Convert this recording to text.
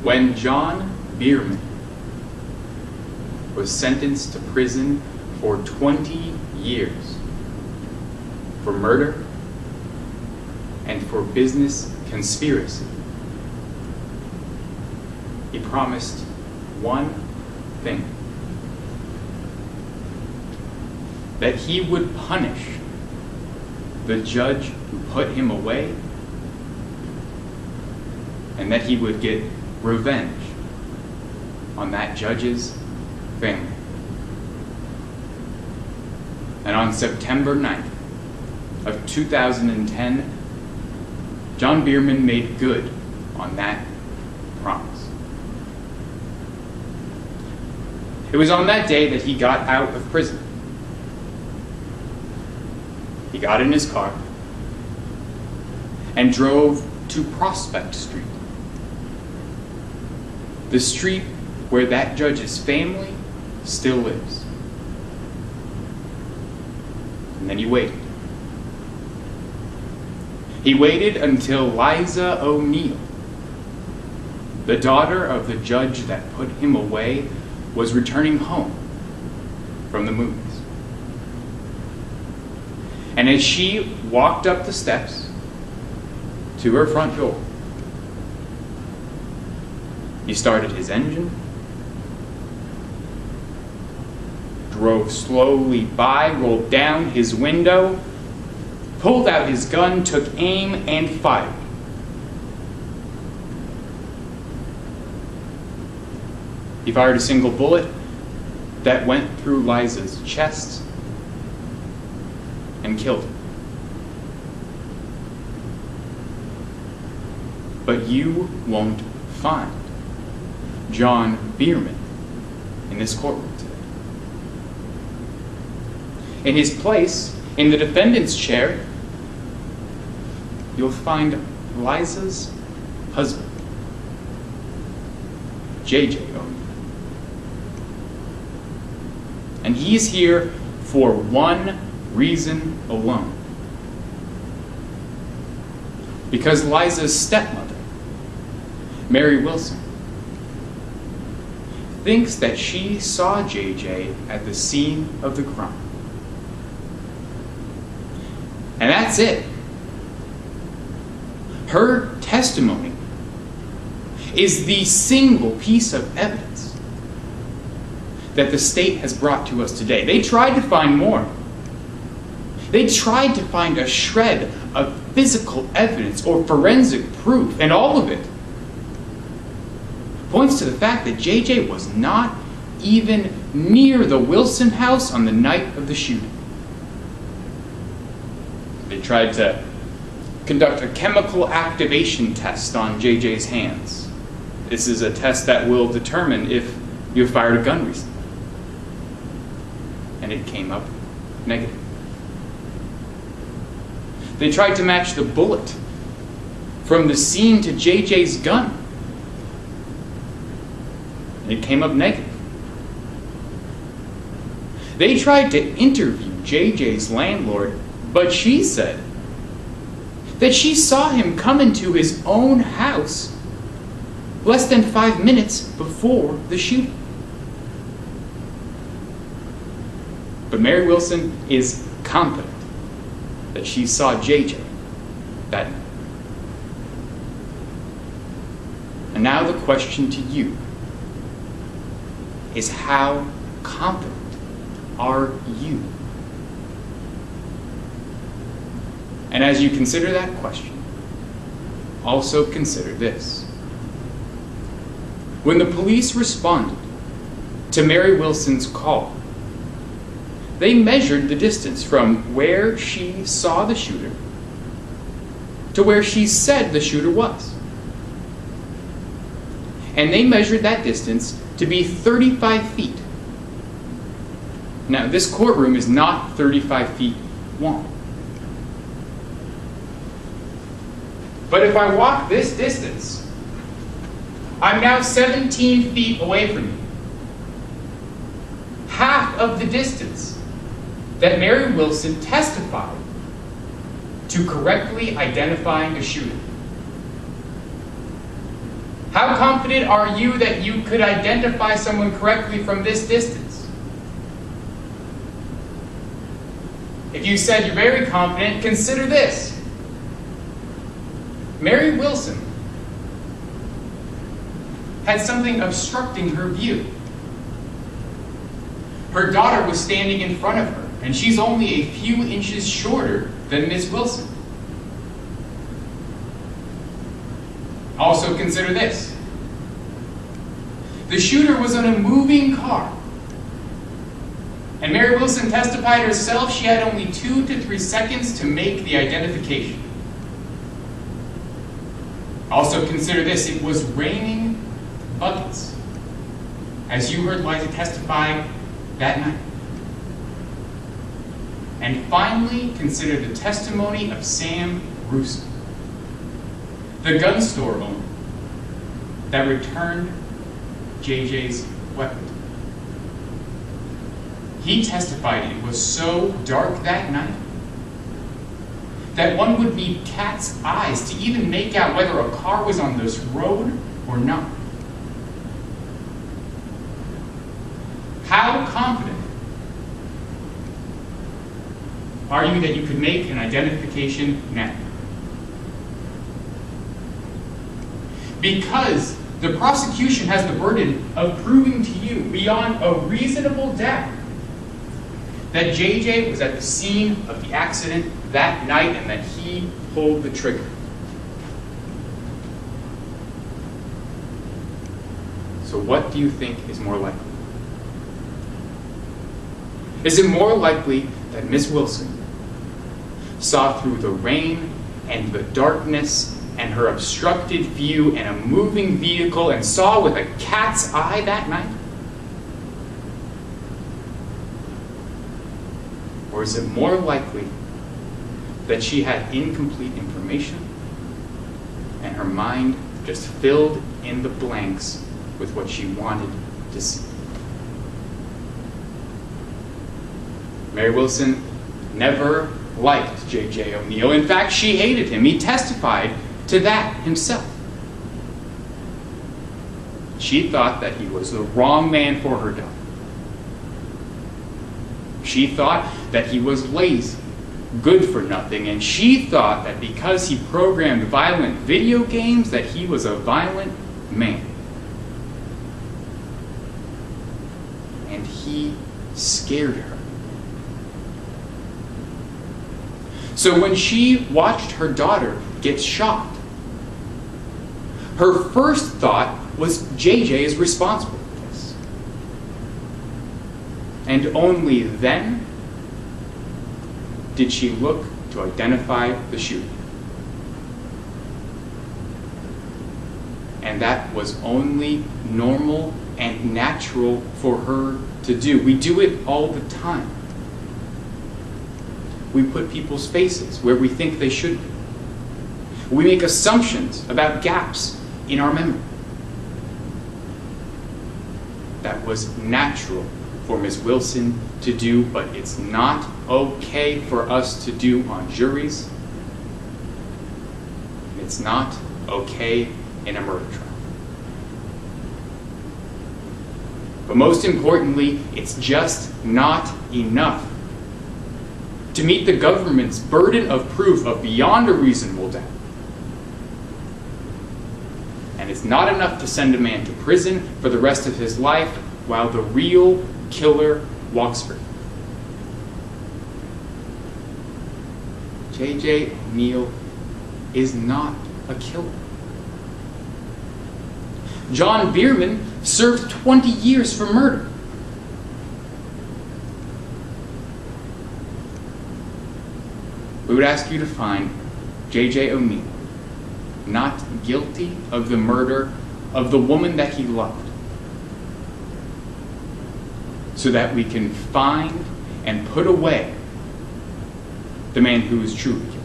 When John Bierman was sentenced to prison for 20 years for murder and for business conspiracy, he promised one thing: that he would punish the judge who put him away, and that he would get revenge on that judge's family. And on September 9th of 2010, John Bierman made good on that promise. It was on that day that he got out of prison. He got in his car and drove to Prospect Street, the street where that judge's family still lives. And then he waited. He waited until Liza ONeil, the daughter of the judge that put him away, was returning home from the movies. And as she walked up the steps to her front door, he started his engine, drove slowly by, rolled down his window, pulled out his gun, took aim, and fired. He fired a single bullet that went through Liza's chest and killed her. But you won't find John Bierman in this courtroom today. In his place, in the defendant's chair, you'll find Liza's husband, J.J. ONeil. And he's here for one reason alone. Because Liza's stepmother, Mary Wilson, thinks that she saw J.J. at the scene of the crime. And that's it. Her testimony is the single piece of evidence that the state has brought to us today. They tried to find more. They tried to find a shred of physical evidence or forensic proof, and all of it points to the fact that J.J. was not even near the Wilson house on the night of the shooting. They tried to conduct a chemical activation test on J.J.'s hands. This is a test that will determine if you have fired a gun recently. And it came up negative. They tried to match the bullet from the scene to J.J.'s gun. And it came up negative. They tried to interview J.J.'s landlord, but she said that she saw him come into his own house less than 5 minutes before the shooting. But Mary Wilson is confident that she saw J.J. that night. And now the question to you is, how confident are you? And as you consider that question, also consider this. When the police responded to Mary Wilson's call, they measured the distance from where she saw the shooter to where she said the shooter was. And they measured that distance to be 35 feet. Now, this courtroom is not 35 feet long. But if I walk this distance, I'm now 17 feet away from you. Half of the distance that Mary Wilson testified to correctly identifying the shooter. How confident are you that you could identify someone correctly from this distance? If you said you're very confident, consider this. Mary Wilson had something obstructing her view. Her daughter was standing in front of her, and she's only a few inches shorter than Miss Wilson. Also consider this. The shooter was in a moving car. And Mary Wilson testified herself she had only 2 to 3 seconds to make the identification. Also consider this. It was raining buckets, as you heard Liza testify that night. And finally, consider the testimony of Sam Russo, the gun store owner that returned JJ's weapon. He testified it was so dark that night that one would need cat's eyes to even make out whether a car was on this road or not. How confident are you that you could make an identification now? Because the prosecution has the burden of proving to you beyond a reasonable doubt that JJ was at the scene of the accident that night and that he pulled the trigger. So what do you think is more likely? Is it more likely that Miss Wilson saw through the rain and the darkness and her obstructed view and a moving vehicle and saw with a cat's eye that night? Or is it more likely that she had incomplete information and her mind just filled in the blanks with what she wanted to see? Mary Wilson never liked J.J. ONeil. In fact, she hated him. He testified to that himself. She thought that he was the wrong man for her daughter. She thought that he was lazy, good for nothing, and she thought that because he programmed violent video games that he was a violent man. And he scared her. So when she watched her daughter get shot, her first thought was JJ is responsible for this. And only then did she look to identify the shooter. And that was only normal and natural for her to do. We do it all the time. We put people's faces where we think they should be. We make assumptions about gaps in our memory. That was natural for Ms. Wilson to do, but it's not okay for us to do on juries. It's not okay in a murder trial. But most importantly, it's just not enough to meet the government's burden of proof of beyond a reasonable doubt. And it's not enough to send a man to prison for the rest of his life while the real killer walks free. J.J. ONeil is not a killer. John Bierman served 20 years for murder. We would ask you to find J.J. ONeil not guilty of the murder of the woman that he loved, so that we can find and put away the man who is truly guilty.